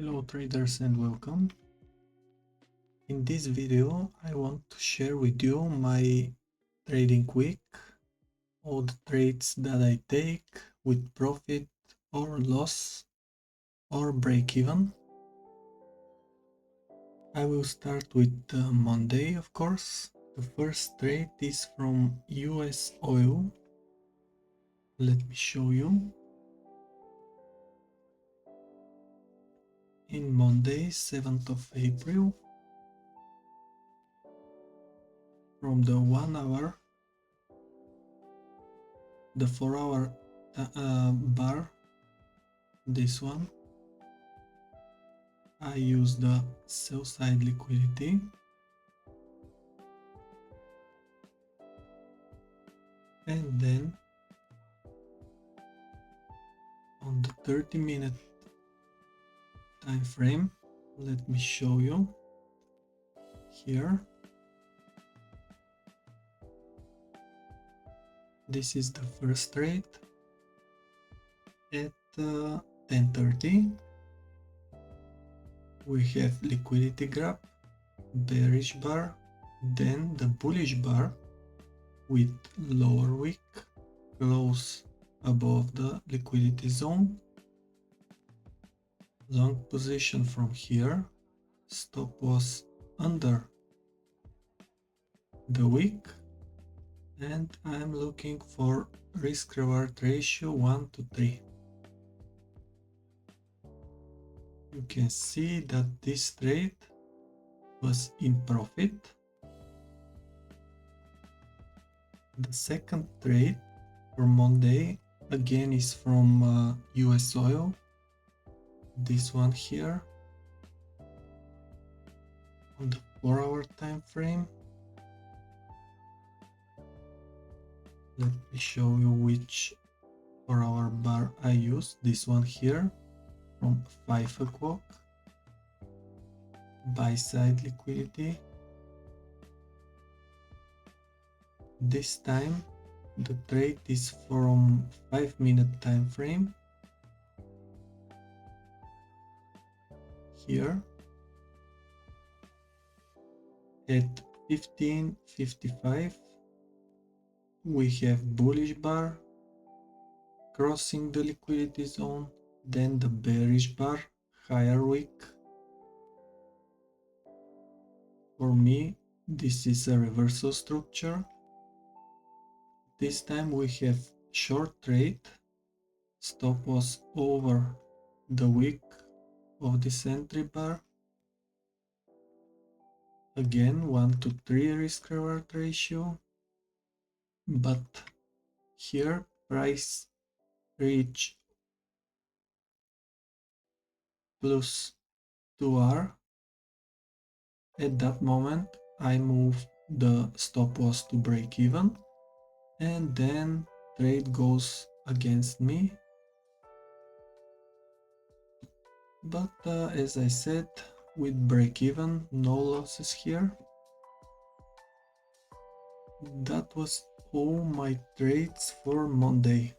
Hello traders and welcome. In this video I want to share with you my trading week, all the trades that I take with profit or loss or break even. I will start with Monday, of course. The first trade is from US oil. Let me show you. In Monday, 7th of April, from the 1 hour, the 4 hour bar, this one, I use the sell side liquidity and then on the 30-minute time frame, let me show you here. This is the first trade at 10:30. We have liquidity grab, bearish bar, then the bullish bar with lower wick, close above the liquidity zone, long position from here, stop was under the wick, and I'm looking for risk reward ratio 1:3. You can see that this trade was in profit. The second trade for Monday again is from US oil. This one here on the 4 hour time frame. Let me show you which 4 hour bar I use. This one here from 5 o'clock. Buy side liquidity. This time the trade is from 5-minute time frame. Here at 15:55 we have bullish bar crossing the liquidity zone, then the bearish bar, higher wick. For me this is a reversal structure. This time we have short trade, stop was over the wick of this entry bar. Again 1:3 risk reward ratio, but here price reach plus 2R. At that moment I move the stop loss to break even, and then trade goes against me. But as I said, with break even, no losses here. That was all my trades for Monday.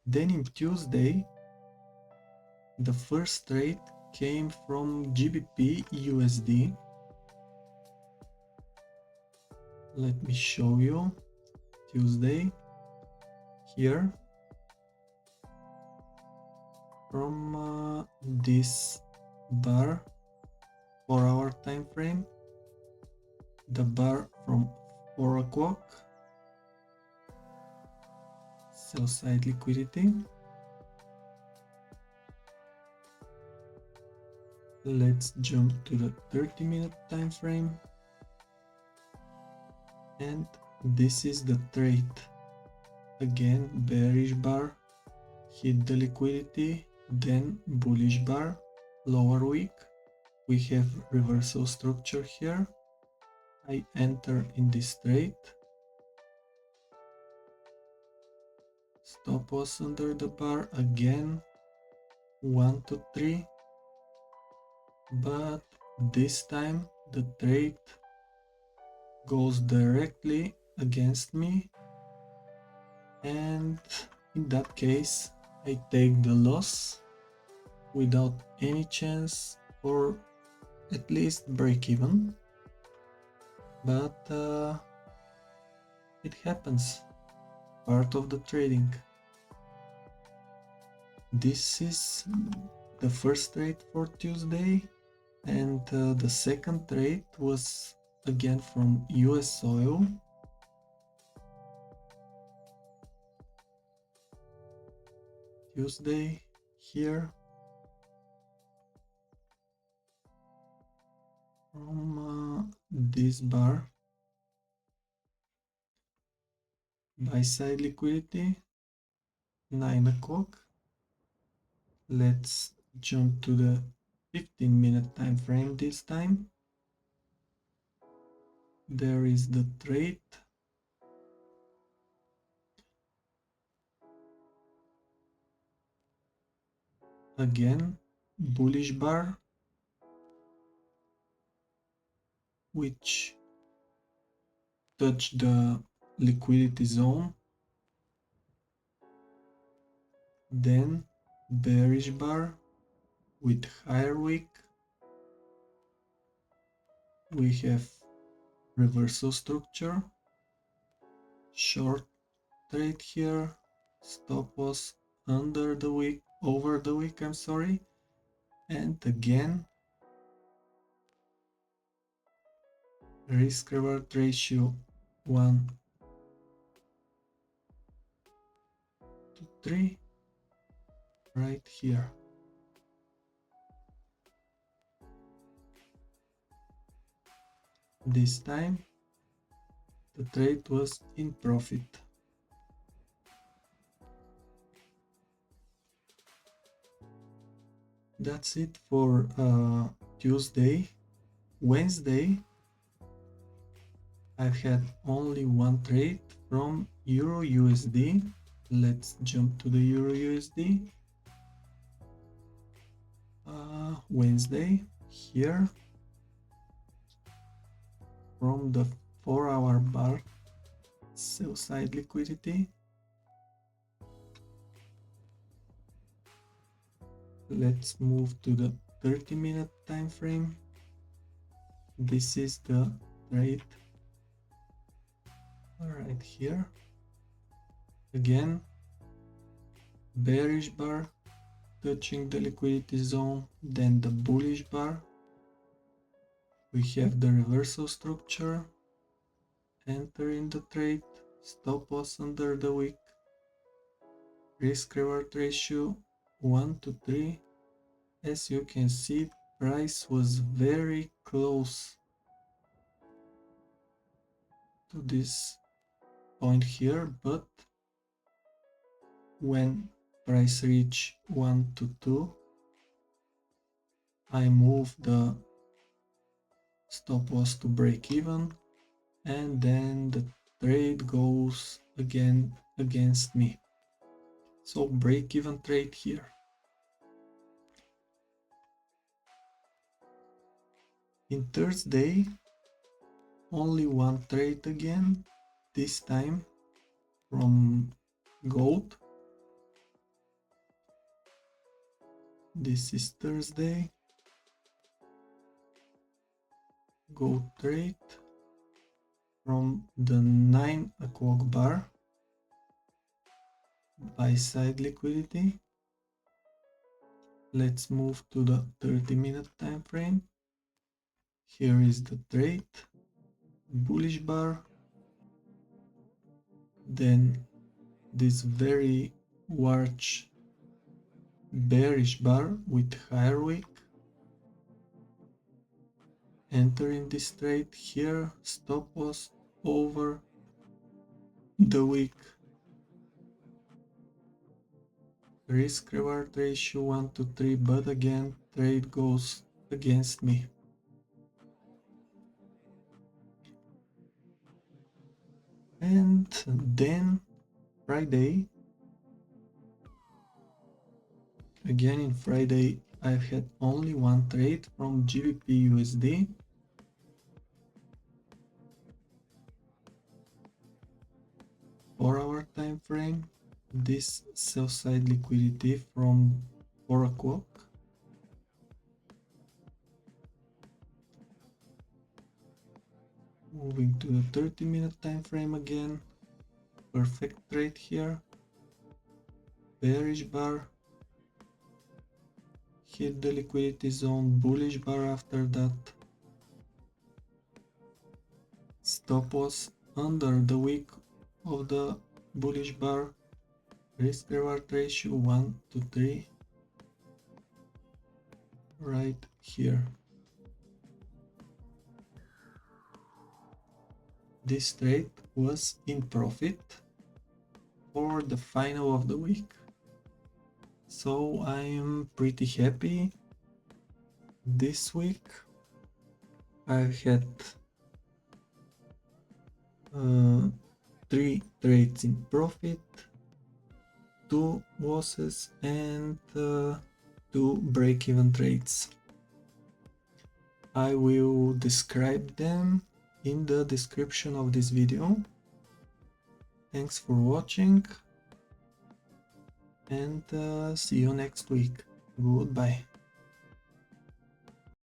Then in Tuesday, the first trade came from GBPUSD. Let me show you. Tuesday here from this bar, 4 hour time frame, the bar from 4 o'clock, sell side liquidity. Let's jump to the 30-minute time frame, and this is the trade. Again bearish bar, hit the liquidity, then bullish bar, lower wick. We have reversal structure here. I enter in this trade. Stop was under the bar again 1:3, but this time the trade goes directly against me, and in that case I take the loss without any chance for at least break even, but it happens, part of the trading. This is the first trade for Tuesday, and the second trade was again from US oil. Tuesday here from this bar, buy side liquidity, 9 o'clock. Let's jump to the 15-minute time frame this time. There is the trade. Again, bullish bar, which touched the liquidity zone. Then bearish bar with higher wick. We have reversal structure, short trade here, stop loss under the wick, over the wick, I'm sorry, and again risk reward ratio 1:3 right here. This time the trade was in profit. That's it for Tuesday. Wednesday I've had only one trade from EURUSD. Let's jump to the EURUSD. Wednesday here from the 4-hour bar, sell side liquidity. Let's move to the 30-minute time frame. This is the trade right here. Again, bearish bar touching the liquidity zone, then the bullish bar. We have the reversal structure, enter in the trade, stop loss under the wick, risk reward ratio 1:3. As you can see, price was very close to this point here, but when price reach 1:2, I move the stop loss to break even, and then the trade goes again against me. So break even trade here. In Thursday, only one trade again, this time from gold. This is Thursday. Gold trade from the 9 o'clock bar, buy side liquidity. Let's move to the 30-minute time frame. Here is the trade, bullish bar, then this very large bearish bar with higher wick. Entering this trade here, stop loss over the wick, risk reward ratio 1:3, but again trade goes against me. And then Friday, again in Friday I've had only one trade from GBPUSD. For our time frame, this sell side liquidity from 4 o'clock. Moving to the 30-minute time frame again. Perfect trade here. Bearish bar. Hit the liquidity zone. Bullish bar after that. Stop loss under the wick of the bullish bar. Risk reward ratio 1 to 3. Right here. This trade was in profit for the final of the week. So I am pretty happy. This week I've had 3 trades in profit, 2 losses and 2 break-even trades. I will describe them in the description of this video. Thanks for watching and see you next week. Goodbye.